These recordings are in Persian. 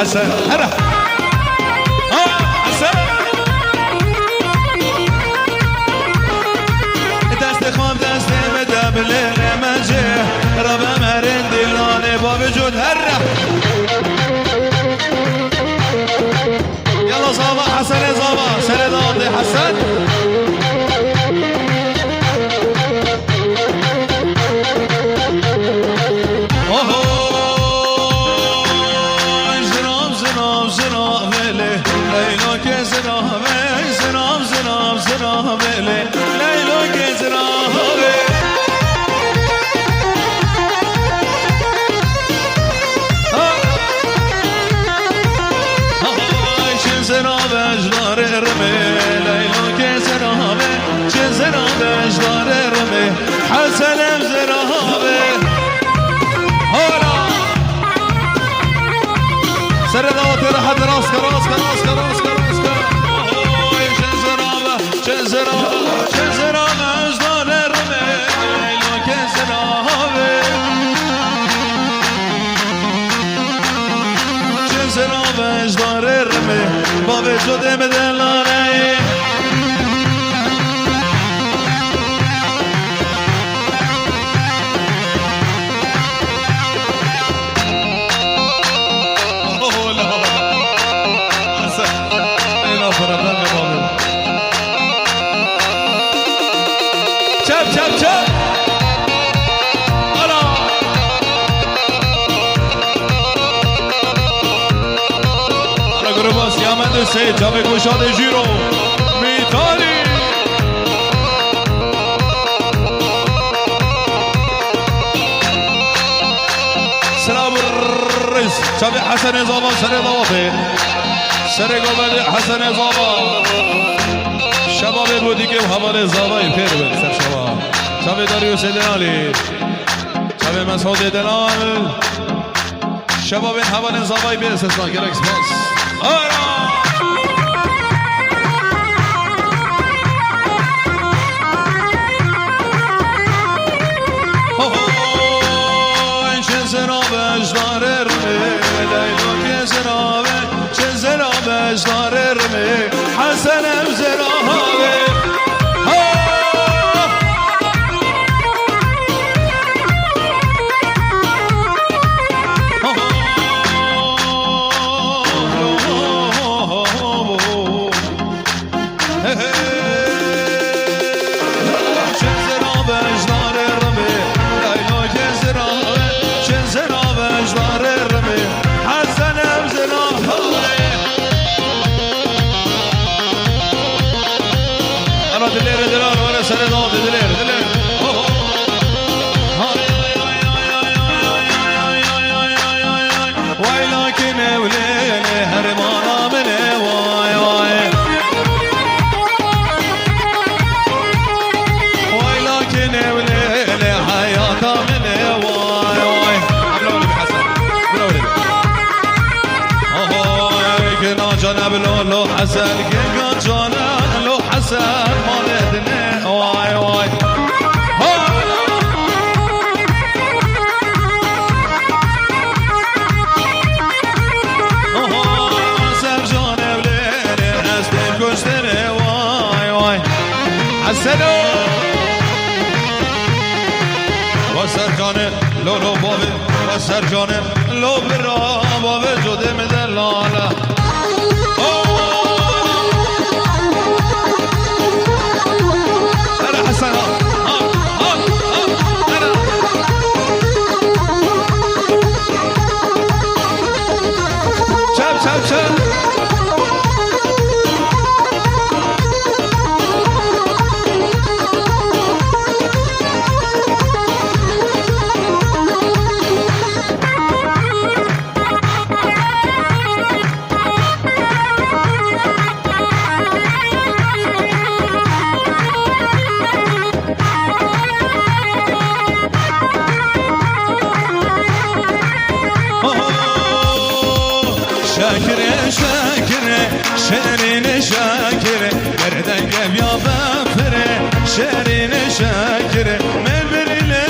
حسن هلا حسن دست خواب دست مدبل رمجه رب مرن دلانه با وجود هره يلا زابا حسن زابا سند عبد حسن حسن زرابه هلا سر دوات راحت راس راس راس راس راس چه زرابه اجدار رمه لیلا که زرابه چه زرابه اجدار رمه با وجود مدلانه Se جام گشاد ژیرو میتاری سلام الرئيس جام حسن زابا سر ضوافه سر گوبد حسن زابا شباب بودی که حوال زابای پیر بود سر شما جام داریوش دلالی جام مسعود دلال شباب حوال زابای پیر سر گرکس باس حسنم زرابه لو حسن جيجا جانا لو حسن مالدنا واي واي سر جانه وليل استن كشتنه واي واي حسنو وسر جانه لو بابي وسر جانه لو برا بابي جوده مدلاله شرين شاكر بردن قب يا بفره شرين شاكر من بريله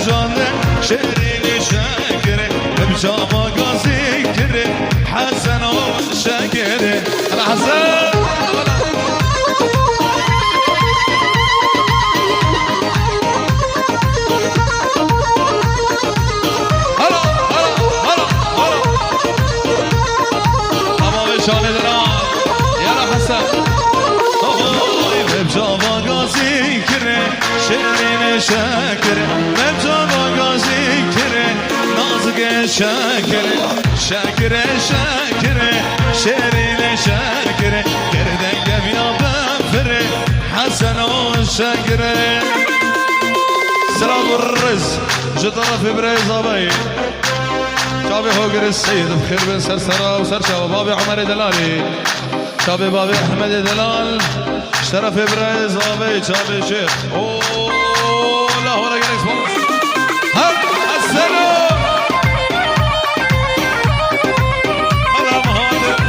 جان شرين شاكر بجاما قاسي كر حسن وشاكر الحسن شان دران يا حسن مبجا غازي كره شيرين شاكر مبجا غازي كره نازك شاكر شاكر شاكر شيرين شاكر كردن يا بفر حسن وشاكر سلام الرز جدرة في بريز ابي شابي هوجر السيد بخير بن سرسرة وسرشة وبابي عمر دلالي شابي بابي أحمد دلال شرف بريز بابي شابي شيخ اوه لا هو لا جريس هل السلام هلا مهادر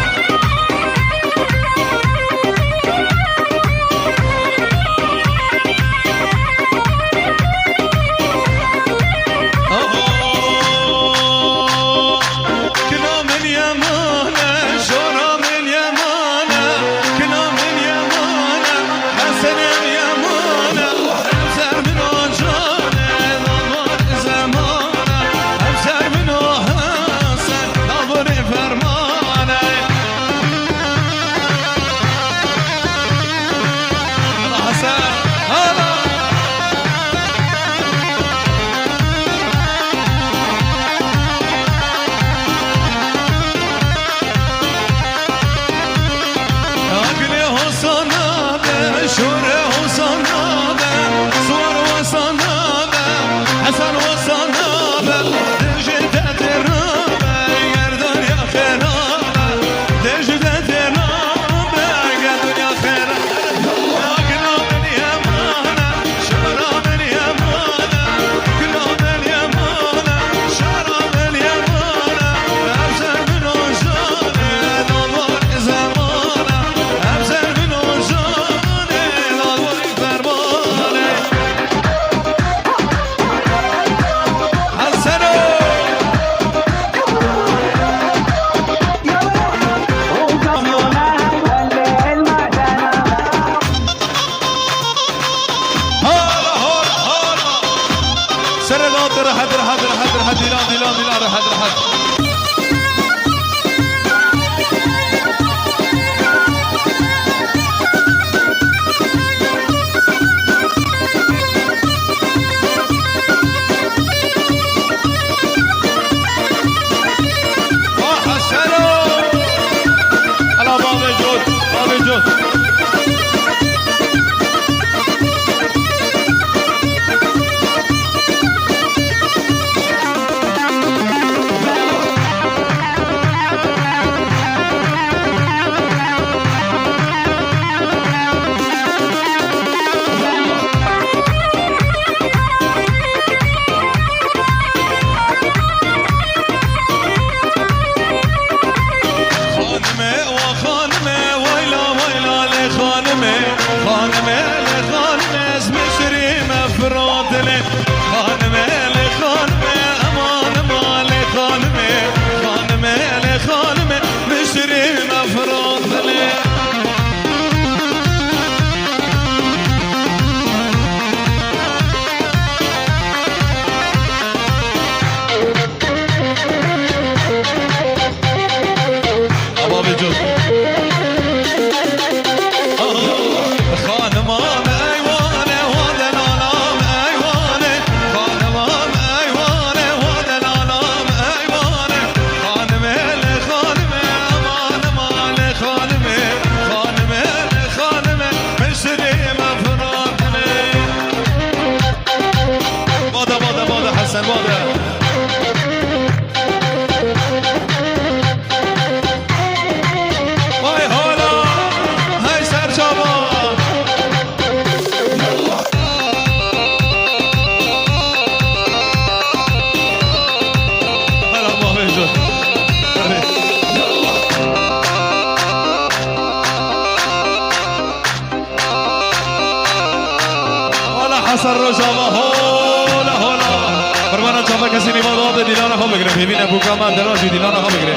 حسن رجب هولا هولا قربانا شافا کسی نیواد دیلان خواب بگیره ببینه بوکا من دلال جی دیلان خواب بگیره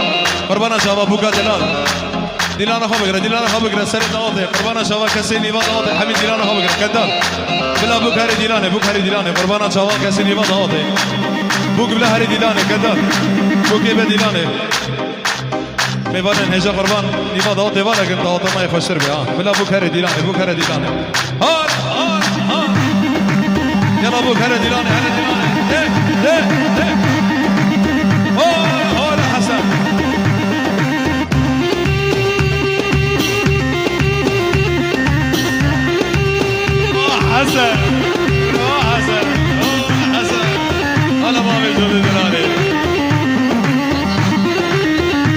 قربانا شافا بوکا دلال دیلان خواب بگیره دیلان خواب بگیره سر داده قربانا شافا کسی نیواد داده همین دیلان خواب بگیره کدال بلا بوک هری دیلانه قربانا شافا کسی نیواد داده بوک بلا هری دیلانه کدال بوکی به دیلانه میوانن هجا قربان نیواد داده والا که داده ما خوشتر بیا بلا بوک هری دیلانه هار يلا ابوك هلا ديلاني هلا حسن حسن هلا مامي جودي ديلاني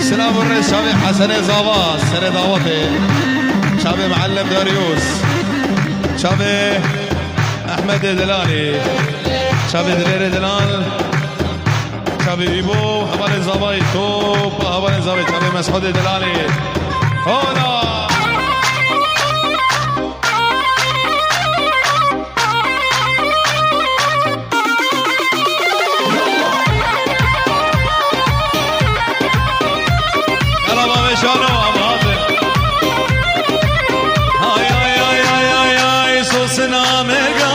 سلام الرئيس شابي حسن زابا سنة دعوته شابي معلم داريوس شابي احمد دلالي شابي دلالي دلال شابي بيبو حبالي زاباي توب حبالي زاباي شابي مسعود دلالي هولا يلا مامي شانو امهاتي هاي هاي هاي هاي هاي سوسنا مرقا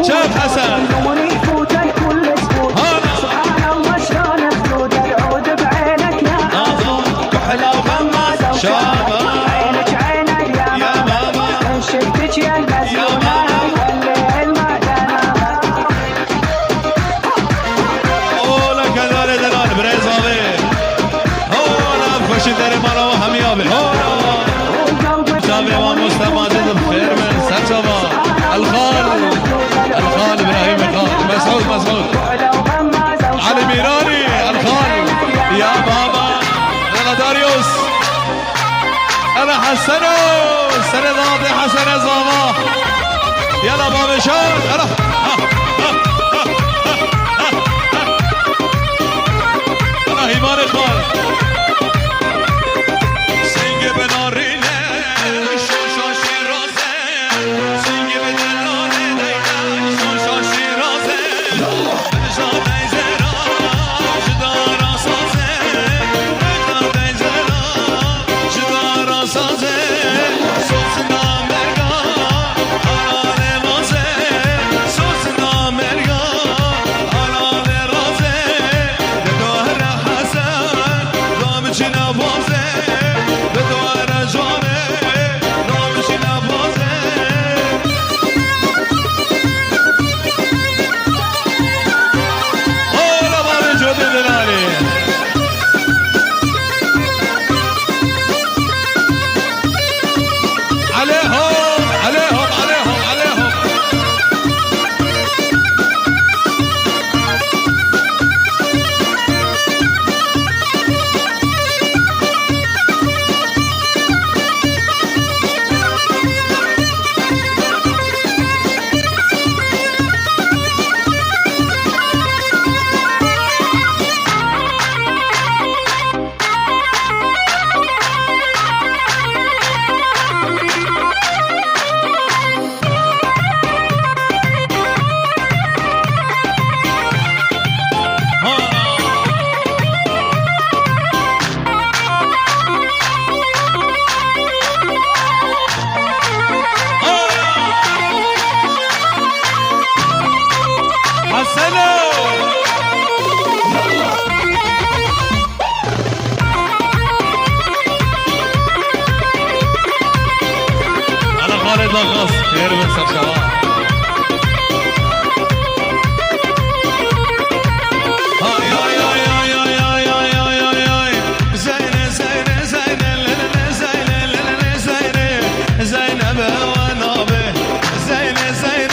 شاف حسن سبحان الله شلون خلود العود بعينك يا كحلة وغماز شابة عينك عينك يا ماما شفتك يا المزونة والليل ما دنا اولا كذلك دلال بريزابي اولا بخشي داري مالا وهميابي اولا شابي ومستمع جد بخير من سرشابا الخال ابراهيم الخال مسعود علي ميراني الخال يا بابا يلا داريوس انا حسنو سنة ضاضي حسن زابا يلا بابا شان يلا انا هيمان الخال سنگ بنارينه خلاص خير من سرشوان هاي هاي هاي هاي هاي هاي هاي هاي هاي زينة زينة زينة زينة زينة زينة زينب ونابه زينة زينة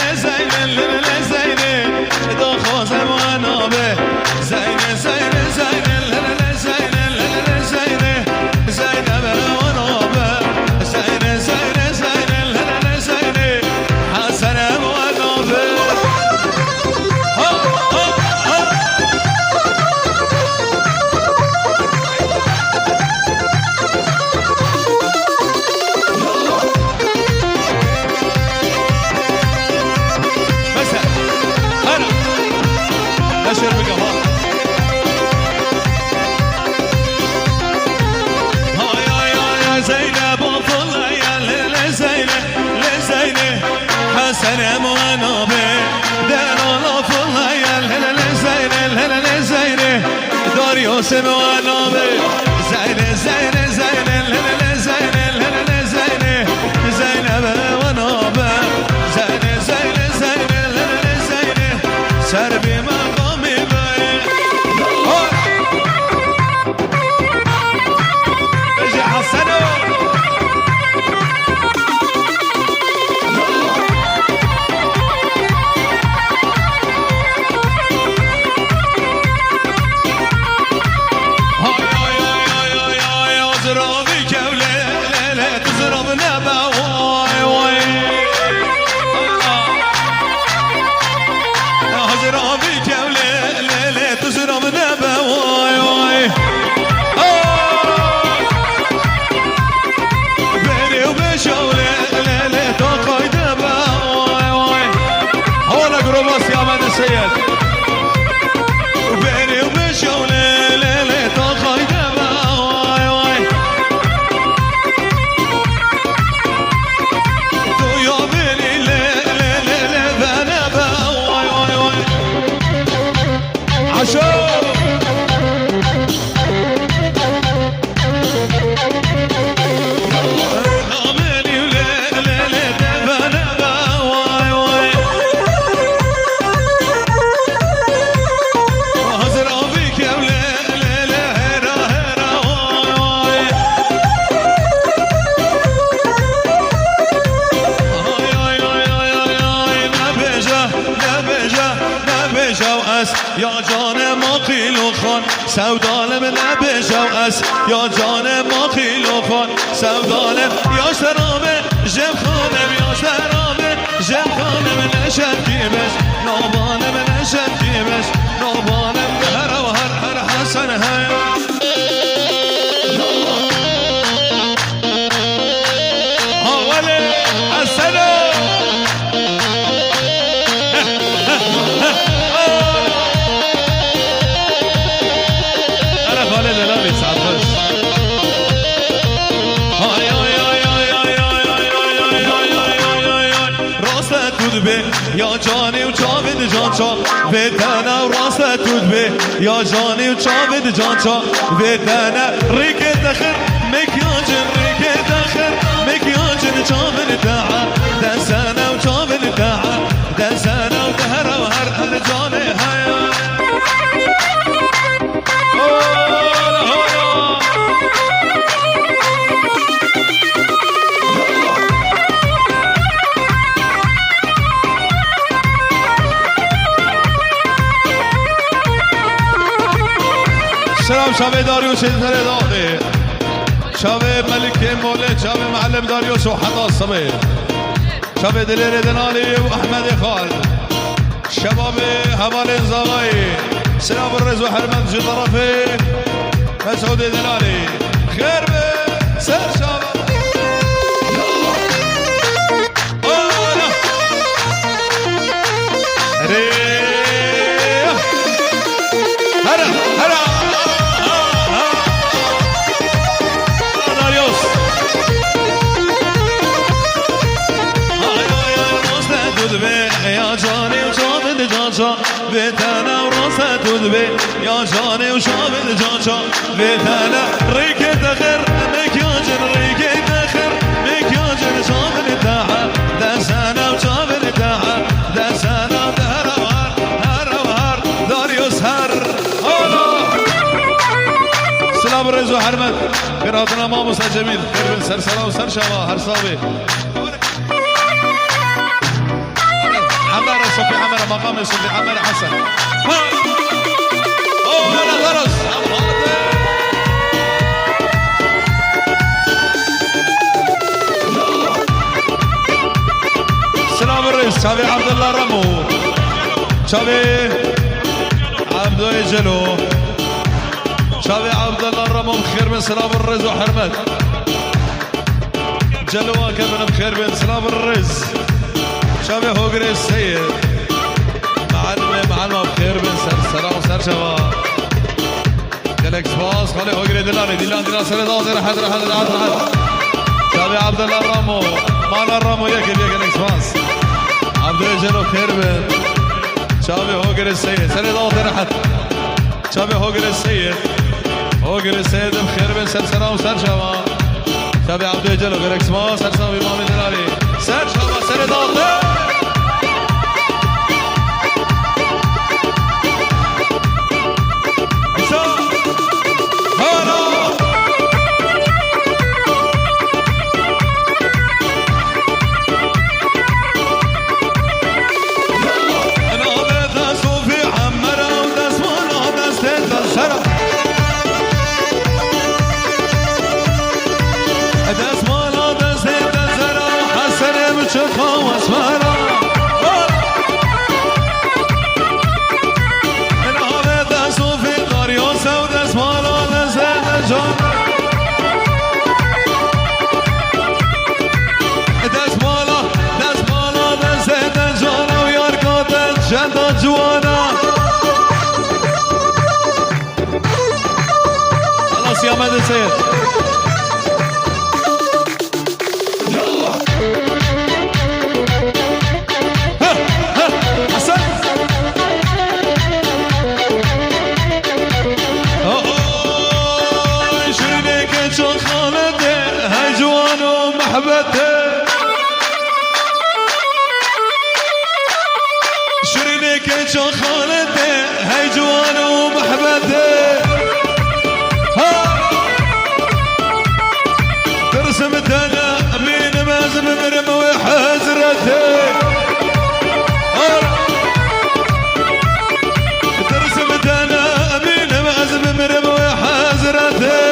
زينب ونابي دلالا فضايا الهلال زينة الهلال زينة داريوس ونابي زينة زينة زينة الهلال زينة الهلال زينة زينب ونابي زينة زينة زينة الهلال زينة سربي مقامي بي بيجي حسنو سيد وبيني وبشو ليلة طاقة واي واي تو يا بيني ليلة ذنبا واي واي واي عشو يا جان ما قيل خان سودالم نبشو اس يا جان ما قيل خان سودالم يا سرامه جم خانم يا سرامه جم خانم نشد کیمش نابانم نشد کیمش نابانم هر و هر حسن های حواله السلام یا جانی و چاوید جان چا ویتنه و راست تود بی یا جانی و چاوید جان چا ویتنه ریک دخر مکیاجن ریک دخر مکیاجن چاوید دعا دسانه و چاوید دعا دسانه و دهر و هر جانه هیا سلام شب داریوش انتر داده شب ملک موله شب معلم داریوش و حدا صبه شب دلیر دنالی و احمد خال شباب حوال انزاغای سلام الرز و حرمت جو طرفه مسعود دنالی خیر به سر شب هرا هرا یا جانی و شامل جان چا ویتنه و راست تود بی یا جانی و شامل جان چا ویتنه ریک دخر مکیاجن ریک دخر مکیاجن شامل دعا دسانه و شامل دعا دسانه و دهر و هر داریوس هر سلام رزو حرمت خیراتنا ما مسجمین خیر بن سر سلام سر شما هر صابی حمارة صوفي حمارة مقام صوفي حمارة حسن أنا غرس سلام الرئيس شابي عبد الله رمو شابي عبد الله جلو شابي عبد الله رمو بخير من سلام الرئيس وحرمت جلو كمان بخير من سلام الرئيس شابه هوگری السيد معلم بخير بن سلام سر شبا دلکس باز خاله هوگری دلان سر دازر حد شابه عبد الله رامو مال رامو يكل دلکس باز جلو خير بن شابي هوجر السيد سنة ضغط رحت شابي هوجر السيد بخير بن سر سلام وسر شما شابي عبدو جلو غير اكسما سر صابي مامي دلالي سر شما سر ضغط خلاص يا مهدي السيد حسن شرينك شو خالده هاي جوان ومحبته شرينك شو خالده هاي جوان ومحبته ترسمت انا بين مازم مرم وحزرته ترسمت انا بين مازم مرم وحزرته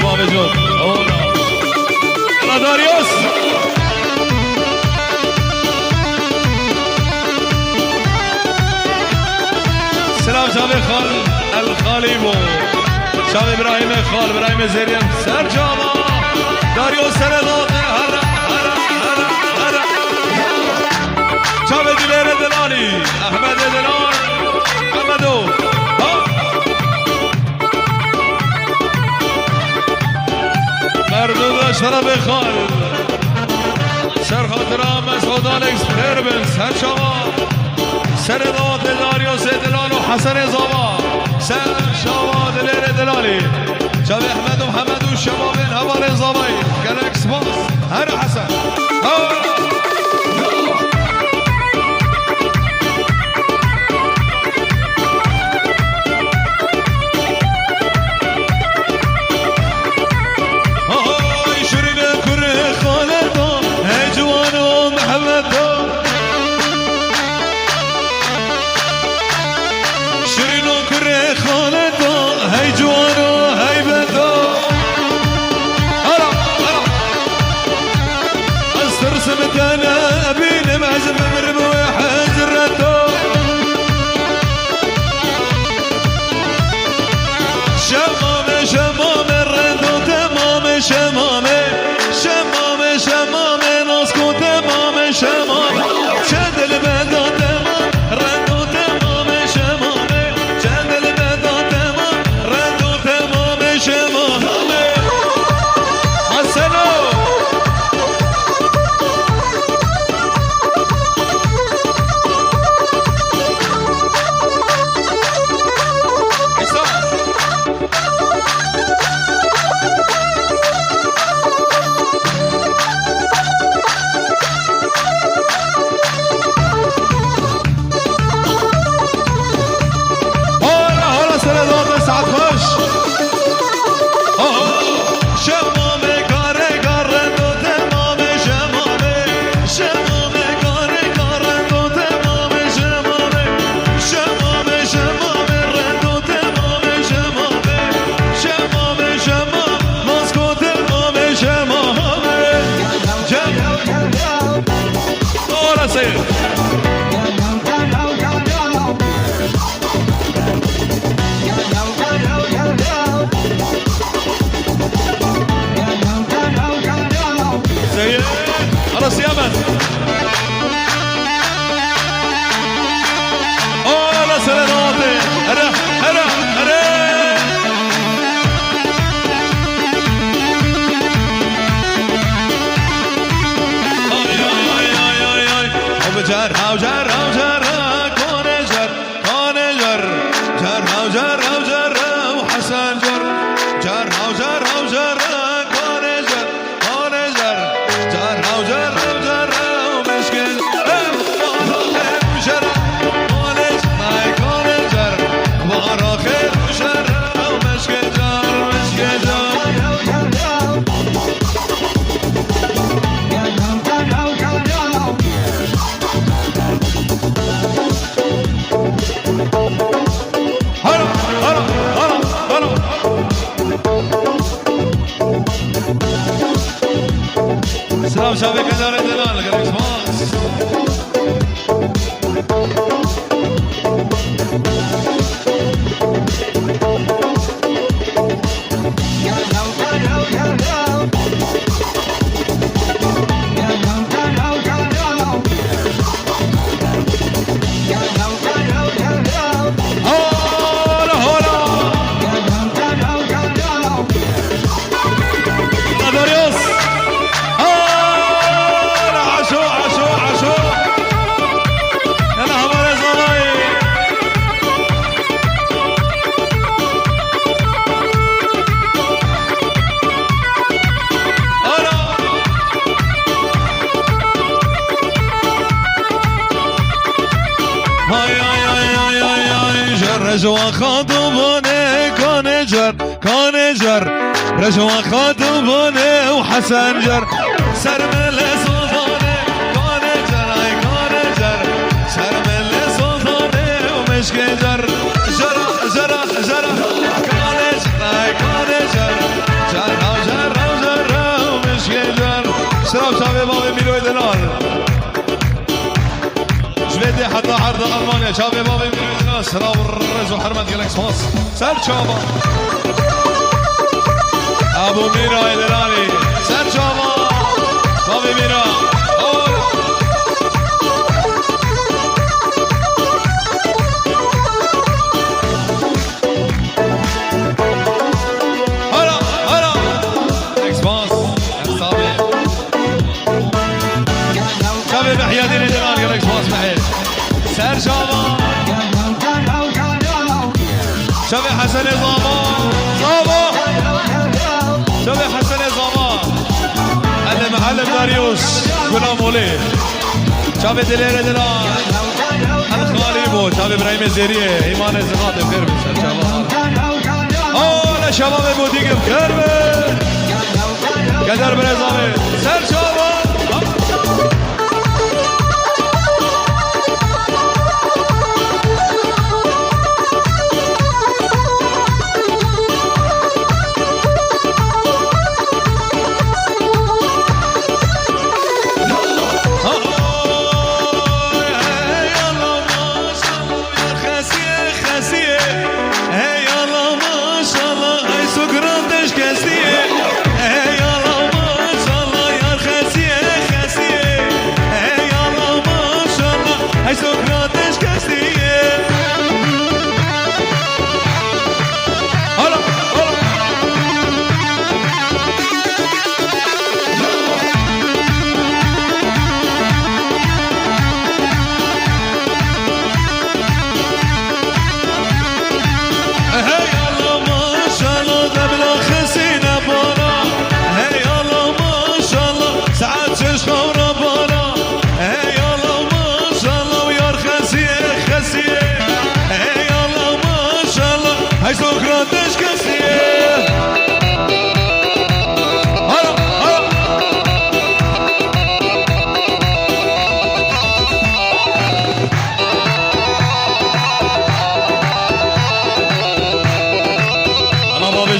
ما بجود يلا داريوس سلام شاب خال الخاليمو شاب ابراهيم خال ابراهيم زريم سر جاما داريوس سر ضاطي هرا هرا هرا هرا شاب دلير دلالي احمد دلال حمدو مردود شرف خال سر خاطرام مسعود الکس خیر بن سر شما سر دوات داریوس دلال و حسن زاوا سر شما دلیر دلالی شب احمد و محمد و شما بن هوار زاوی گلکس باس هر حسن خلاص يا من جر هاو جر هاو جر كون جر كون جر جر هاو جر هاو جر وحسن جر جر هاو جر هاو جر كون جر كون جر جر هاو جر هاو جر ومشكل جر كون جر كون جر بارا خير جر ومشكل جر مشكل جر سلام شبكة دار الدلال لك ماكس رجوع خاطبوني كون جر كون جر رجوع خاطبوني وحسن جر سرمل سلطاني كون جر اي كون جر سرمل سلطاني ومشكي جر جر جر جر كون جر اي كون جر جر او جر او جر ومشكي جر سلام شباب بابي ميلو دلال جبدي حتى عرض المانيا شباب بابي ميلو دلال سلام الرز وحرمة جالكس ماس سر شابا ابو ميرا دلالي سر شابا بابي ميرا هلا هلا جالكس ماس صابي شباب حيادي دلال جالكس ماس معي سر شابا شبي حسن زمان صابا شبي حسن زمان علم داريوش غلام ولي شبي دليل دلال الخاليبو شبي ابراهيم الزيريه ايمان الزغاط بخير بن شباب اوه شباب بوديك بخير بن قدر برزامي سر شباب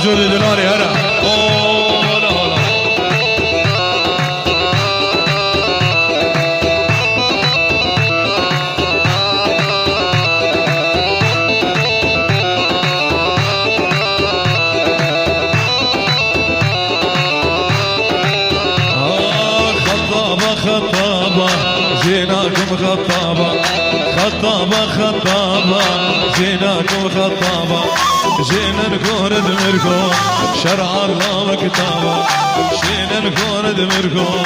جودي دلالي هلا هلا هلا خطابة خطابة جيناكم خطابة خطابة خطابة جيناكم خطابة جينا نكون دمركم شرع الله وكتابه جينا نكون دمركم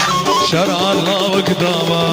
شرع الله وكتابه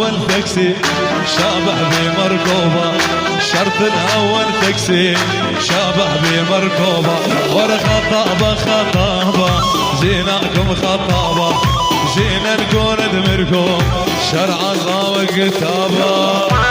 الأول تكسي شابح بمركوبة شرط الأول تكسي شابح بمركوبة ورا خطابة خطابة زيناكم خطابة جينا نقول مركوب شرع الله وكتابه